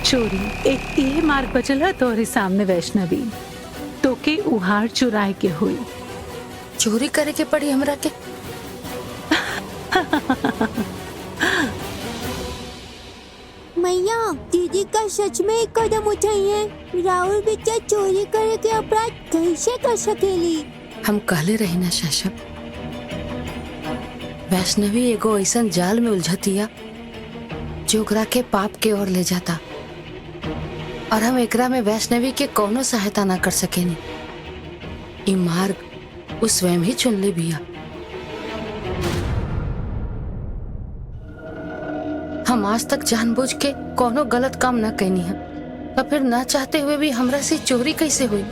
चोरी एक ये मार्ग बचल है तोहरे सामने वैष्णवी, तो के उहार चुराए के हुई। चोरी करे के पड़ी हमरा के? मैया, दीदी का सच में एक कदम उठाइए। राहुल बिटिया चोरी करे के अपराध कैसे कर सकेली? हम कहले रही ना शाशा, वैष्णवी एगो ऐसन जाल में उलझतिया जो ओकरा के पाप के ओर ले जाता, और हम एकरा में वैष्णवी के कोनो सहायता ना कर सकेनी। ई मार्ग उस स्वयं ही चुन ले बिया। हम आज तक जानबूझ के कोनो गलत काम ना कैनी है, तो फिर ना चाहते हुए भी हमरा से चोरी कैसे हुई?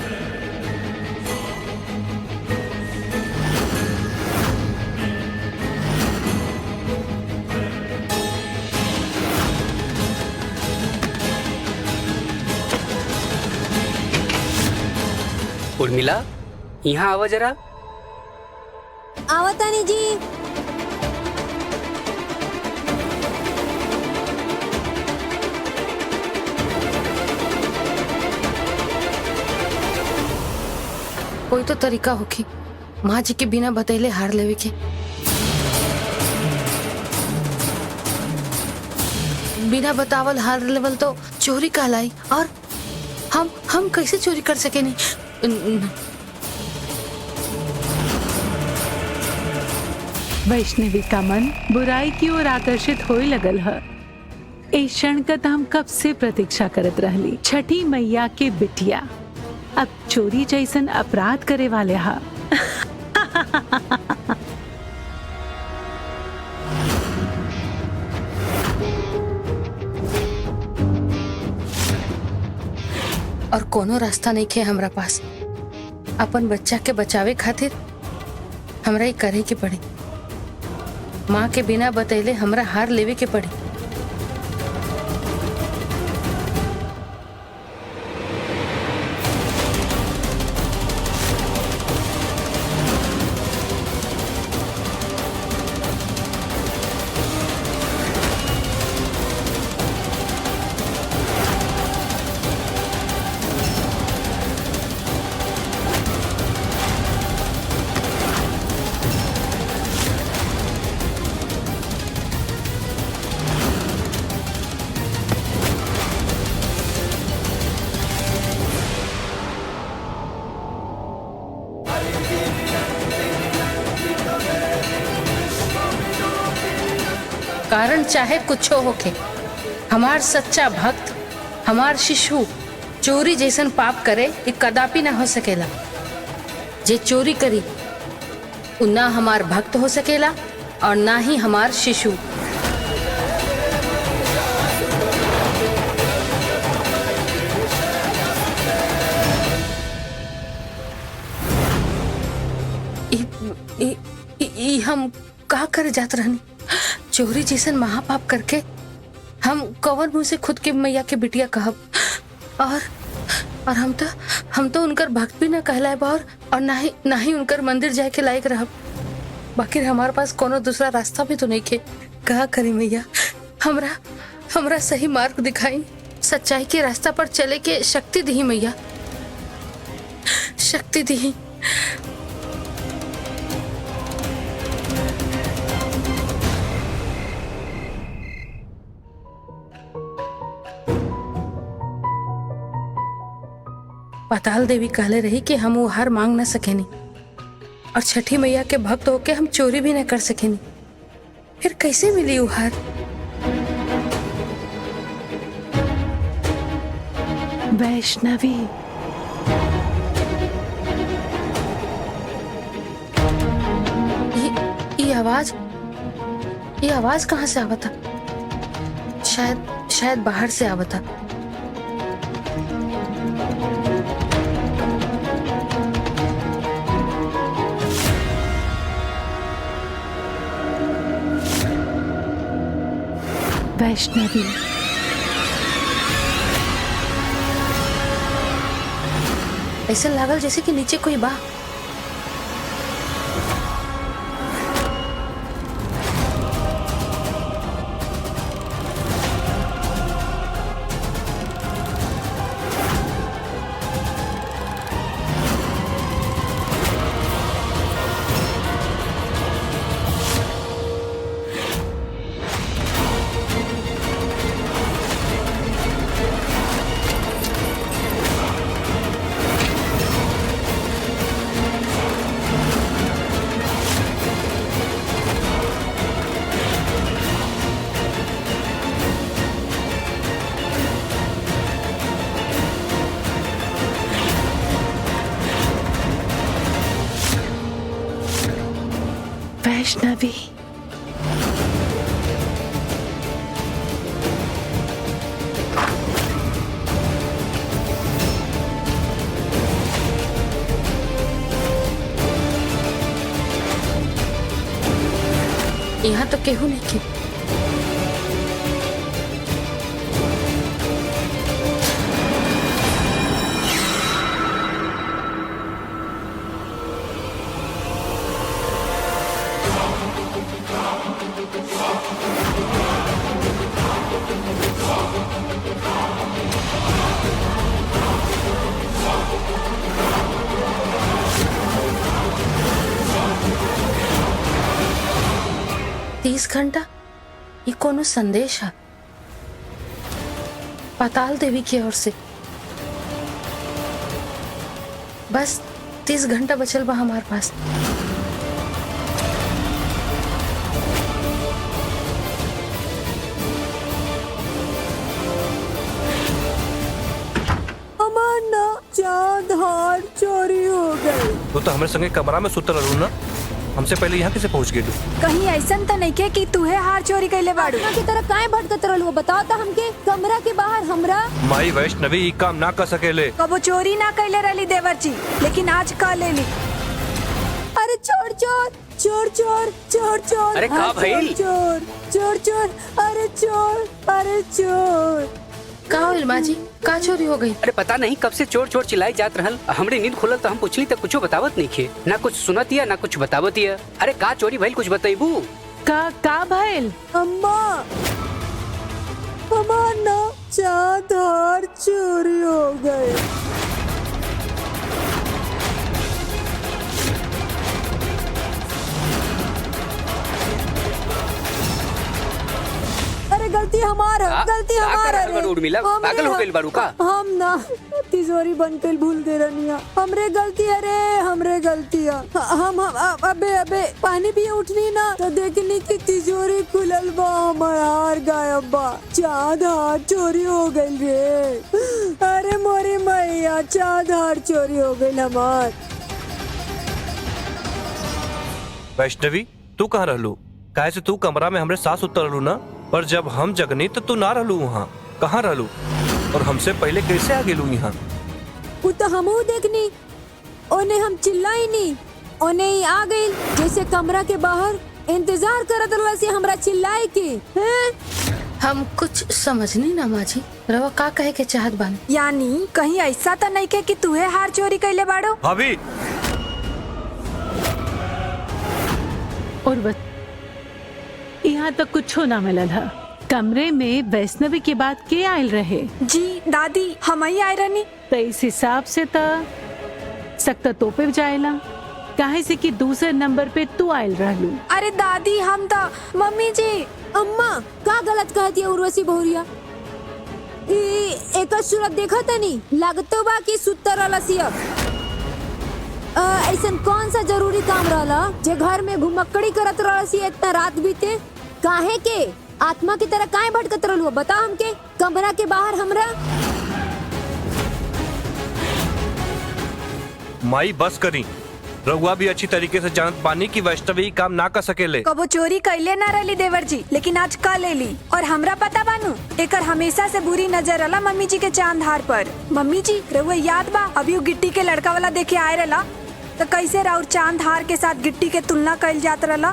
उर्मिला, यहाँ आवा जरा। आवतानी जी। कोई तो तरीका होखी माँ जी के बिना बतैले हार लेवे के। बिना बतावल हार लेवल तो चोरी कहलाई, और हम कैसे चोरी कर सके? नहीं। वैष्णवी का मन बुराई की ओर आकर्षित होए लगल है। इस क्षण का तो हम कब से प्रतीक्षा करत रहली। छठी मैया के बिटिया अब चोरी जैसन अपराध करे वाले हा। और कोनो रास्ता नहीं खे हमरा पास। अपन बच्चा के बचावे खातिर हमरा ही करे के पड़ी। माँ के बिना बतैले हमरा हार लेवे के पड़ी। कारण चाहे कुछो होके, हमार सच्चा भक्त, हमार शिशु चोरी जैसन पाप करे ये कदापि ना हो सकेला। जे चोरी करी उ ना हमार भक्त हो सकेला और ना ही हमार शिशु। ई हम का करे जात रहनी? चोरी जैसन महापाप करके हम कवन मुंह से खुद के मैया के बिटिया कहब? और हम तो उनकर भक्त भी न कहलाए और ना ही उनकर मंदिर जाए के लायक रहब। बाकी हमारे पास कोनो दूसरा रास्ता भी तो नहीं खे। कहा करी मैया, हमरा सही मार्ग दिखाई, सच्चाई के रास्ता पर चले के शक्ति दी मैया, शक्ति दी। पाताल देवी कहले रही कि हम वो हार मांग न सकेनी, और छठी मैया के भक्त होके हम चोरी भी न कर सकेनी। फिर कैसे मिली वो हार? वैष्णवी, ये आवाज कहाँ से आवता? शायद बाहर से आवता। वैष्णवी, ऐसा लागल जैसे कि नीचे कोई बा। यहाँ तो केहू नहीं के। तीस घंटा ये कोनो संदेश है पाताल देवी की ओर से। बस 30 घंटा बचल बा हमारे पास। हमार ना चांद हार चोरी हो गई। तो हमारे संगे कमरा में सुतल रहू ना, हमसे पहले यहाँ कैसे पहुँच गए? कहीं ऐसन तो नहीं के कि तूहे हार चोरी कैले बाड़ू? आत्मा की तरह काहे भटकत रहलू? बताओ तो हमके। कमरा के बाहर हमरा माई वैष्णवी ई काम ना कर सकेले। कबो चोरी ना कैले रहली देवर जी, लेकिन आज का ले ली। अरे चोर चोर चोर चोर चोर चोर। अरे का भइल? चोर चोर चोर। अरे चोर अरे चोर। का होइल माँ जी? का चोरी हो गई? अरे पता नहीं कब से चोर चोर चिल्लाई जात रहल। हमरे नींद खुलल तो हम पूछली तो कुछ बतावत नहीं खे, ना कुछ सुनतिया ना कुछ बतावतिया। अरे का चोरी भइल कुछ बताइबू? का भइल? अम्मा हमार ना चांद हार चोरी हो गए। अरे गलती हमारा, गलती हमारा। उर्मिला पागल हो गइल बारू का? हम ना तिजोरी बंद कर भूल गए रनिया। हमरे गलती है रे, हमरे गलती है। हम अबे पानी भी उठनी ना तो देखनी की तिजोरी खुलल बा, हमार हार गायब बा। चांद हार चोरी हो गइल रे। अरे मोरी मैया, चांद हार चोरी हो गइल हमार। वैष्णवी तू कहाँ रहलू? काहे से तू कमरा में हमरे साथ सुतल रहलू ना, पर जब हम जगनी तो तू ना रहलू वहाँ। कहाँ रहलू और हमसे पहले कैसे आ गेलू यहाँ? वो तो हमहू देखनी, ओने हम चिल्लाई नहीं, ओने ही आ गई। जैसे कमरा के बाहर इंतजार करत रहला से हमरा चिल्लाए के। हैं? हम कुछ समझनी ना माँ जी। रवा का कहे के चाहत बानी? यानी कहीं ऐसा तो नहीं के कि तूहे हार चोरी कैले बाड़ू? भाभी और बस यहाँ तक कुछ ना मिलल है। कमरे में वैष्णवी के बाद के आयल रहे? जी दादी, हम ही आए रहनी। तो इस हिसाब से तो सख्त तो पे जाएला, काहे से कि दूसरे नंबर पे तू आयल रहलू। अरे दादी हम तो मम्मी जी। अम्मा का गलत कहती है उर्वशी बहुरिया? एक सूरत देखा तनी लागतो बा कि सुत्तर रहला सिया। ऐसन कौन सा जरूरी काम रहला जे घर में घुमक्कड़ी करत रहला सी इतना रात बीते? काहे के आत्मा की तरह काहे भटकत रहलू? बता हमके। कमरा के बाहर हमरा माई बस करी। रघुआ भी अच्छी तरीके से जानत पानी की वैष्णवी काम ना कर सकेले। कबो चोरी कैले ना रहली देवर जी, लेकिन आज का ले ली। और हमरा पता बानू एकर हमेशा से बुरी नजर रला मम्मी जी के चांद हार पर। मम्मी जी रघुआ याद बा अभी वो गिट्टी के लड़का वाला देखे आए रहला तो कैसे राउर चांद हार के साथ गिट्टी के तुलना कैल जात रहला।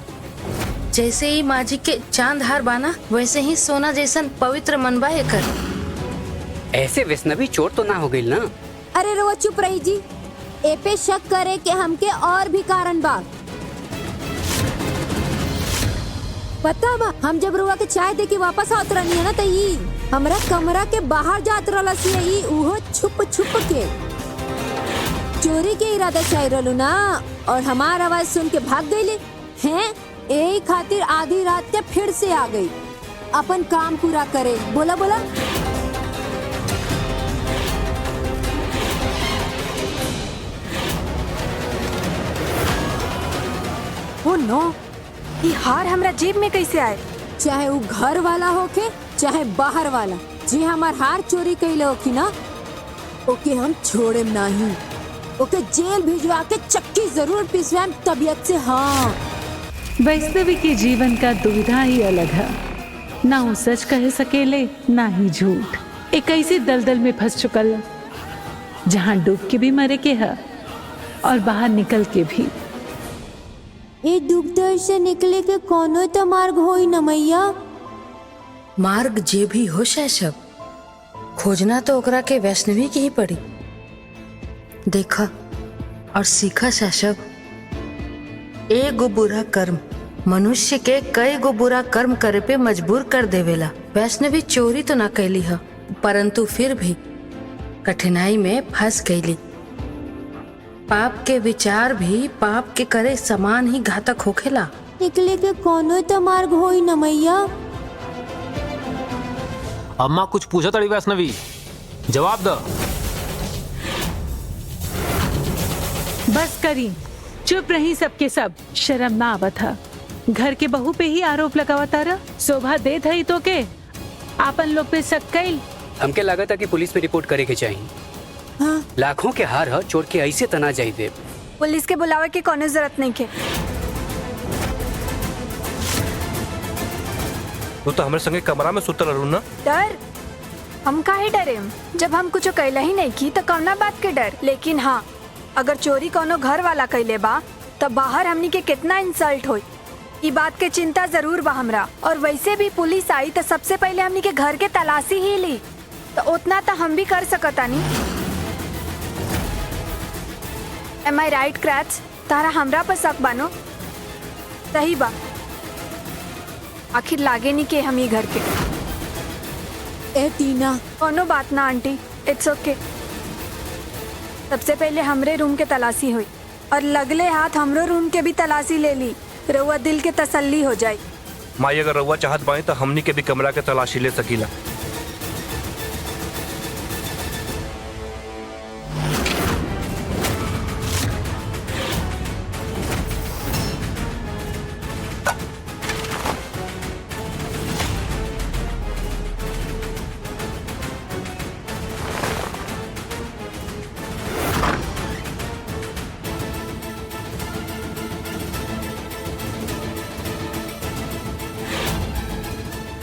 जैसे ही माँ जी के चांद हार बाना वैसे ही सोना जैसन पवित्र मन बा एकर। ऐसे वैष्णवी चोर तो ना हो गई ना? अरे रवा चुप रही जी। ए पे शक करे के हमके और भी कारण बा। पता बा हम जब रुआ के चाय दे के वापस आवत रहनी है ना तो ई हमरा कमरा के बाहर जात रहला सी ई उहो छुप छुप के चोरी के इरादा से रहलू ना, और हमार आवाज सुन के भाग गईले हैं। यही खातिर आधी रात के फिर से आ गई अपन काम पूरा करे। बोला बोला। ओ नो, ये हार हमरा जेब में कैसे आए? चाहे वो घर वाला होके चाहे बाहर वाला, जे हमार हार चोरी कैले होकी ना ओके हम छोड़े नहीं। ओके जेल भिजवा के चक्की जरूर पिसवाएम तबीयत से। हाँ वैष्णवी के जीवन का दुविधा ही अलग है, ना वो सच कह सकेले ना ही झूठ। एक ऐसी दलदल में फंस चुकल जहाँ डूब के भी मरे के है और बाहर निकल के भी। ये दुख से निकले के कोनो तो मार्ग होई न मैया। मार्ग जे भी हो शैशव, खोजना तो ओकरा के वैष्णवी की ही पड़ी। देखा और सीखा शैशव, एगो बुरा कर्म मनुष्य के कई गो बुरा कर्म करे पे मजबूर कर देवेला। वैष्णवी चोरी तो ना कैली है, परंतु फिर भी कठिनाई में फंस गईली। पाप के विचार भी पाप के करे समान ही घातक होखेला। निकले के कोनो तो मार्ग होई न मैया। अम्मा कुछ पूछा तड़ी वैष्णवी, जवाब दो। बस करी, चुप रही सबके सब। शर्म ना आवत था, घर के बहू पे ही आरोप लगावा तारा। शोभा दे थई तो के आपन लोग पे शक कइल। हमके लागत है कि पुलिस में रिपोर्ट करे के चाहिए। हाँ। लाखों के हार ह चोर के ऐसे तना जाई दे। पुलिस के बुलावे की कोनो जरूरत नहीं के। तू तो हमारे संगे कमरा में सुतल रहू ना। डर? हम काहे डरे? जब हम कुछ कैला ही नहीं की तो कौना बात के डर। लेकिन हाँ, अगर चोरी कोनो घर वाला कैले बा तो बाहर हमनी के कितना इंसल्ट होई, ई बात के चिंता जरूर बा हमरा। और वैसे भी पुलिस आई तो सबसे पहले हमनी के घर के तलाशी ही ली, तो उतना तो हम भी कर सकतानी। Am I right, क्रैच? तारा हमरा पर शक बानो? सही बा, आखिर लागे नहीं के हम ही घर के। ए टीना, कोनो बात ना आंटी, इट्स ओके। सबसे पहले हमरे रूम के तलाशी हुई और लगले हाथ हमरो रूम के भी तलाशी ले ली। रउआ दिल के तसल्ली हो जाए। माई अगर रउआ चाहत बाई तो हमनी के भी कमरा के तलाशी ले सकीला।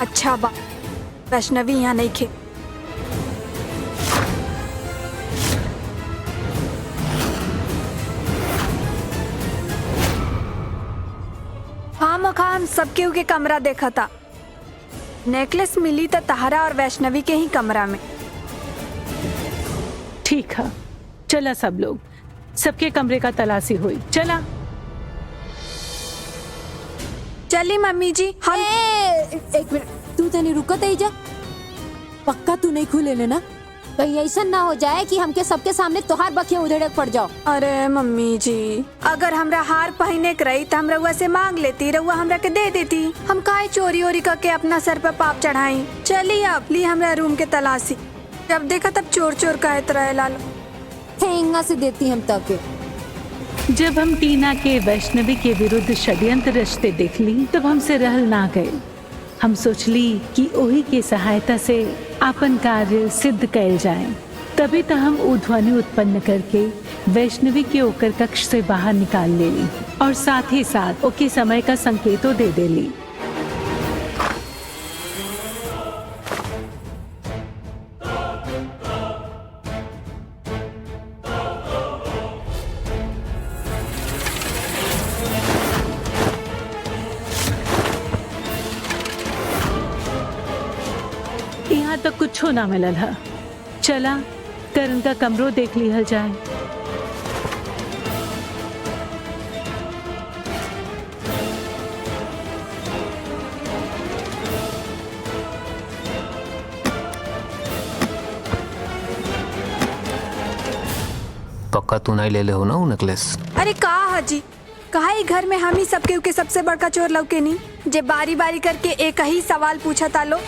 अच्छा बा, वैष्णवी यहाँ नहीं खे। हाँ मखा, हम सबके के कमरा देखा था। नेकलेस मिली तो तहरा और वैष्णवी के ही कमरा में। ठीक है, चला सब लोग, सबके कमरे का तलाशी हुई। चला चली मम्मी जी। हम एक मिनट, तू तनी रुकत आई जा। पक्का तू नहीं खुले ना? कहीं ऐसा ना हो जाए कि हमके सबके सामने तोहार बखिया उधेड़क पड़ जाओ। अरे मम्मी जी, अगर हमरा हार पहने के रही तो हम रउआ से मांग लेती, रउआ हमरा के दे देती। हम काहे चोरी ओरी करके अपना सर पर पाप चढ़ाई। चली अब ली हमरा रूम के तलाशी। जब देखा तब चोर चोर कहत रहे लालो। ठेंगा से देती हम तक के। जब हम टीना के वैष्णवी के विरुद्ध षड्यंत्र रचते देख ली तब हमसे रहल ना गए। हम सोचली कि ओही के सहायता से अपन कार्य सिद्ध कैल जाए। तभी तो हम ध्वनि उत्पन्न करके वैष्णवी के ओकर कक्ष से बाहर निकाल लेली और साथ ही साथ ओके समय का संकेतों दे देली। यहाँ तक कुछ ना मिलल है। चला करण का कमरो देख लिहल जाए। पक्का तू नहीं ले ले हो ना वो नेकलेस? अरे का हाजी, कहा ही घर में हम ही सबके के सबसे बड़का चोर लौके नहीं, जे बारी बारी करके एक ही सवाल पूछा तालो।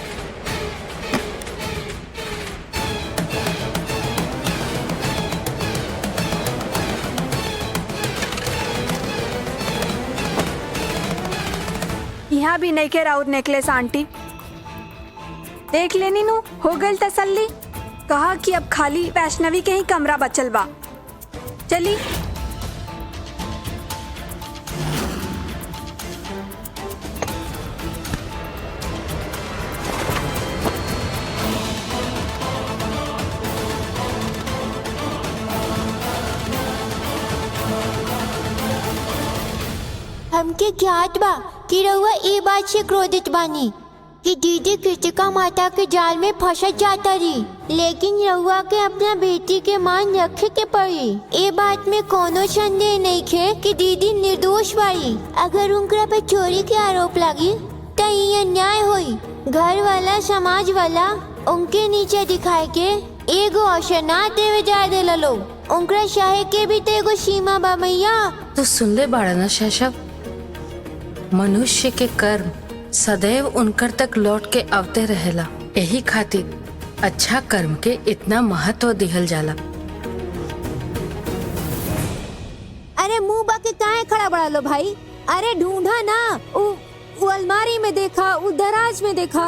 यहाँ भी नहीं के राउर नेकलेस आंटी। देख लेनी नू, हो गई तसल्ली। कहा कि अब खाली वैष्णवी के ही कमरा बचल बा। चली हमके ज्ञात बा कि रउआ ए बात से क्रोधित बानी कि दीदी कृतिका माता के जाल में फंसत जाता रही, लेकिन रउआ के अपना बेटी के मान रखे के पड़ी। ए बात में कोनो संदेह नहीं खे कि दीदी निर्दोष बाड़ी। अगर उनकरा पे चोरी के आरोप लगी तो ये अन्याय हुई। घर वाला समाज वाला उनके नीचे दिखाए के एगो अवसर ना देवे जा देला लोग। उनकरा चाहे के भी तो एगो सीमा बा मैया। तो सुन ले बाड़ा ना शैशव, मनुष्य के कर्म सदैव उनकर तक लौट के आवते रहेला। यही खातिर अच्छा कर्म के इतना महत्व दिहल जाला। अरे मुंह बाके काहे खड़ा बड़ा लो भाई? अरे ढूंढा ना, वो अलमारी में देखा, वो दराज में देखा।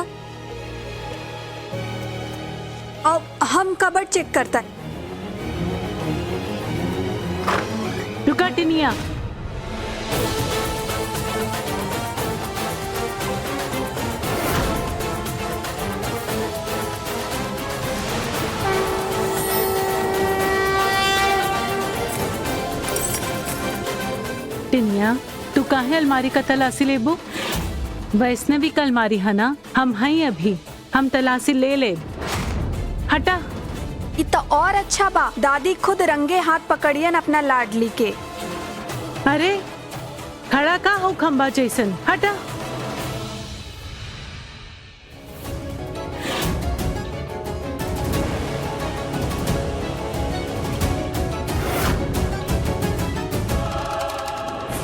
अब हम कबर्ड चेक करता है। रुका टिनिया, टिनिया तू काहे अलमारी का तलाशी लेबो? वैष्णवी का अलमारी है ना, हम हैं अभी, हम तलाशी ले ले। हटा। ये तो और अच्छा बा, दादी खुद रंगे हाथ पकड़ियन अपना लाडली के। अरे खड़ा का हो खंबा जैसन, हटा।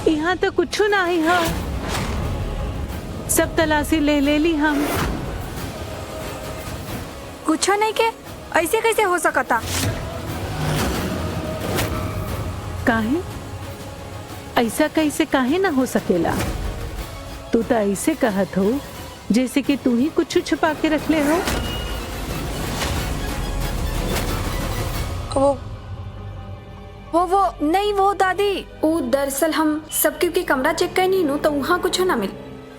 यहाँ तो कुछ ना ही है, सब तलाशी ले ली हम। कुछ नहीं के, ऐसे कैसे हो सकता? काहे ऐसा कैसे काहे ना हो सकेला? तू तो ऐसे कहत हो जैसे कि तू ही कुछ छुपा के रख ले हो। वो नहीं, वो दादी, वो दरअसल हम सबके की कमरा चेक करनी नु तो वहाँ कुछ ना मिल,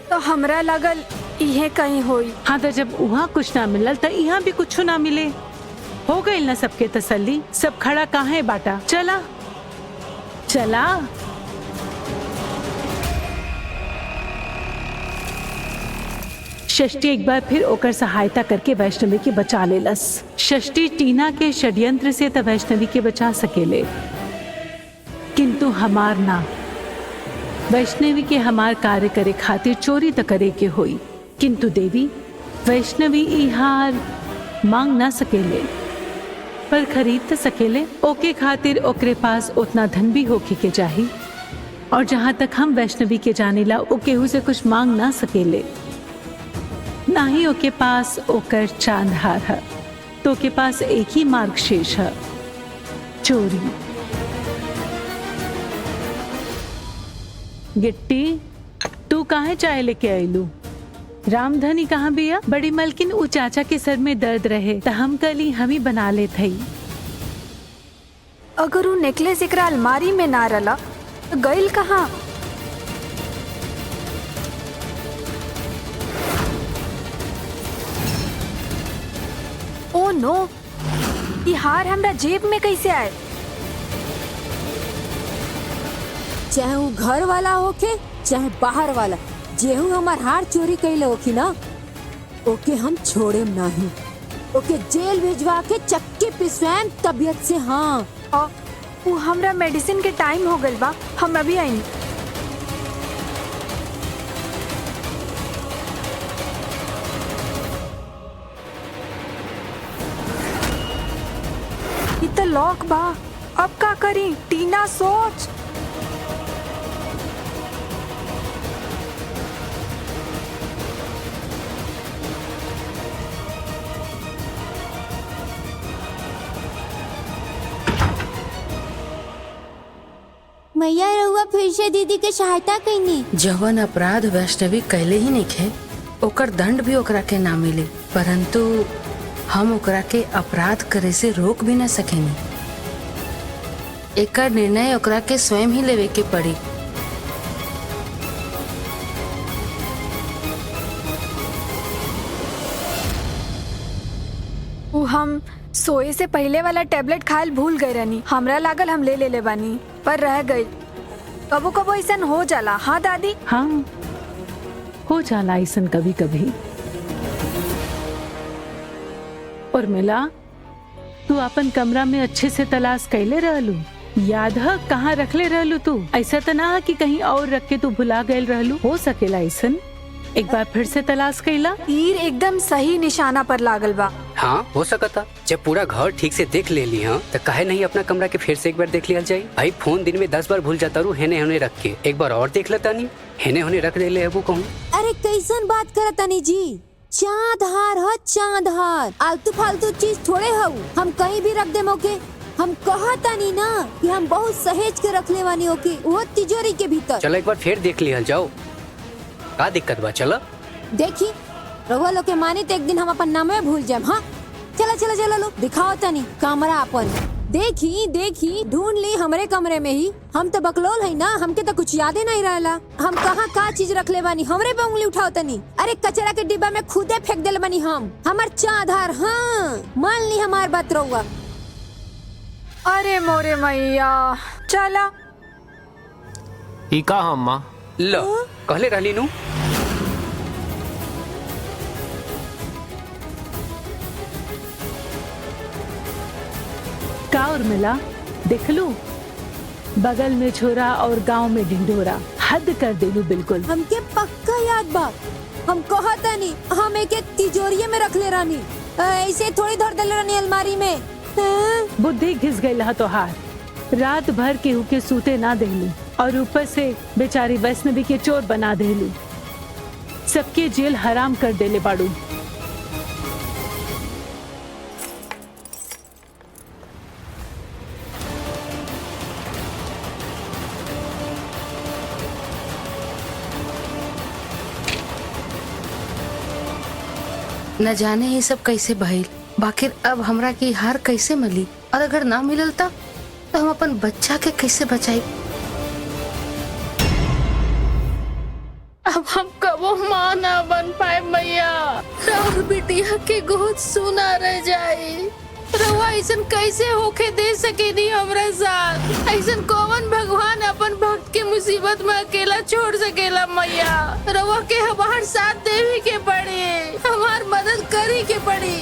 तो हमरा लगल इहे कहीं होई। हाँ तो जब वहाँ कुछ ना मिलल तो यहाँ भी कुछ ना मिले। हो गई ना सबके तसल्ली? सब खड़ा काहे बाटा? चला चला। षष्ठी एक बार फिर ओकर सहायता करके वैष्णवी के बचा लेलस। षष्ठी टीना के षड्यंत्र से तो वैष्णवी के बचा सकेले, किंतु हमार ना। वैष्णवी के हमार कार्य करे खातिर चोरी तो करे के होई, किंतु देवी वैष्णवी ई हार मांग ना सकेले, पर खरीद तो सकेले। ओके खातिर ओकरे पास उतना धन भी होके के चाही, और जहाँ तक हम वैष्णवी के जानेला ओ केहू से कुछ मांग ना सकेले। ना ही ओके पास ओकर चांद हार है, तो ओके पास एक ही मार्ग शेष है, चोरी। गिट्टी तू काहे चाय लेके आईलू? रामधनी कहाँ बिया? बड़ी मलकिन उ चाचा के सर में दर्द रहे तो हम कली हम ही बना ले थई। अगर वो नेकलेस एकरा अलमारी में ना रला तो गइल कहाँ? ओ नो, ये हार हमरा जेब में कैसे आए? चाहे वो घर वाला होके चाहे बाहर वाला, जेहू हमार हार चोरी कैले होखी ना, ओके हम छोड़े नहीं। ओके जेल भिजवा के चक्के पिसवाएम तबियत से। हाँ, वो हमरा मेडिसिन के टाइम हो गइल बा, हम अभी आई। ये तो लॉक बा, अब का करी? टीना सोच। मैया रहुआ फिर से दीदी के सहायता कईनी। जवन अपराध वैष्णवी कैले ही नहीं खे, ओकर दंड भी ओकरा के ना मिले, परंतु हम ओकरा के अपराध करे से रोक भी न सकेनी। एकर निर्णय ओकरा के स्वयं ही लेवे के पड़ी। वो हम सोए से पहले वाला टेबलेट खायल भूल गए रहनी। हमरा लागल हम ले बानी, पर रह गई। कबो कबो ऐसा हो जाला। हाँ दादी। हाँ, हो जाला ऐसन कभी कभी। और मिला, तू अपन कमरा में अच्छे से तलाश कैले रहलू? याद है कहाँ रखले रहलू तू? ऐसा तो ना कि कहीं और रख के तू भुला गए रहलू? हो सकेला ऐसन? एक बार फिर से तलाश कैला? तीर एकदम सही निशाना पर लागल बा। हाँ हो सकता। जब पूरा घर ठीक से देख ले ली हाँ, तो काहे नहीं अपना कमरा के फिर से एक बार देख लिया जाए। भाई फोन दिन में 10 बार भूल जाता रू, हेने होने रख के एक बार और देख लेता नहीं, हेने होने रख दे ले वो कहूँ। अरे कैसन बात करत तनी जी? चांद हार है चांद हार, आलतू फालतू चीज थोड़े हऊ हम कहीं भी रख दे मोके। हम कहता नहीं ना कि हम बहुत सहेज के रखले वानी होके वो तिजोरी के भीतर। चलो एक बार फिर देख लिया जाओ, का दिक्कत बा? चलो देखी रउआ लोग के मानी तो एक दिन हम अपन नामे भूल जाए। हाँ चला चला चला लो दिखाओ तनी कमरा अपन। देखी देखी ढूंढ ली हमरे कमरे में ही। हम तो बकलोल है ना, हमके तो कुछ याद ही नहीं रहला हम कहाँ का चीज रख ले बानी। हमरे पे उंगली उठाओ तनी। अरे कचरा के डिब्बा में खुदे फेंक दिल बानी हम। हमार चाँधार हाँ मान ली हमार बात रउआ। अरे मोरे मैया चला। ई का अम्मा? लो कहले रहली नू। का और मिला? देख लू, बगल में छोरा और गांव में ढिंढोरा। हद कर देलू बिल्कुल। हमके पक्का याद बा। हम कहता नहीं हम एक तिजोरिये में रख ले रानी, ऐसे थोड़ी धर दे रानी अलमारी में। हाँ? बुद्धि घिस गई लहा तोहार। रात भर केहू के सूते ना देलू और ऊपर से बेचारी वैष्णवी के चोर बना देलू। सबके जेल हराम कर देले बाड़ू। न जाने ये सब कैसे भइल, बाकिर अब हमरा की हार कैसे मिली, और अगर ना मिलल तो हम अपन बच्चा के कैसे बचाई? अब हम कबो माँ ना बन पाए मैया। और बिटिया के गोद सुना रह जाए। रउआ ऐसन कैसे होके दे सके नहीं हमरा साथ? ऐसन कौन भगवान अपन भक्त के मुसीबत में अकेला छोड़ सकेला मैया? रउआ के हमार साथ देवी के पड़ी, हमार मदद करी के पड़ी।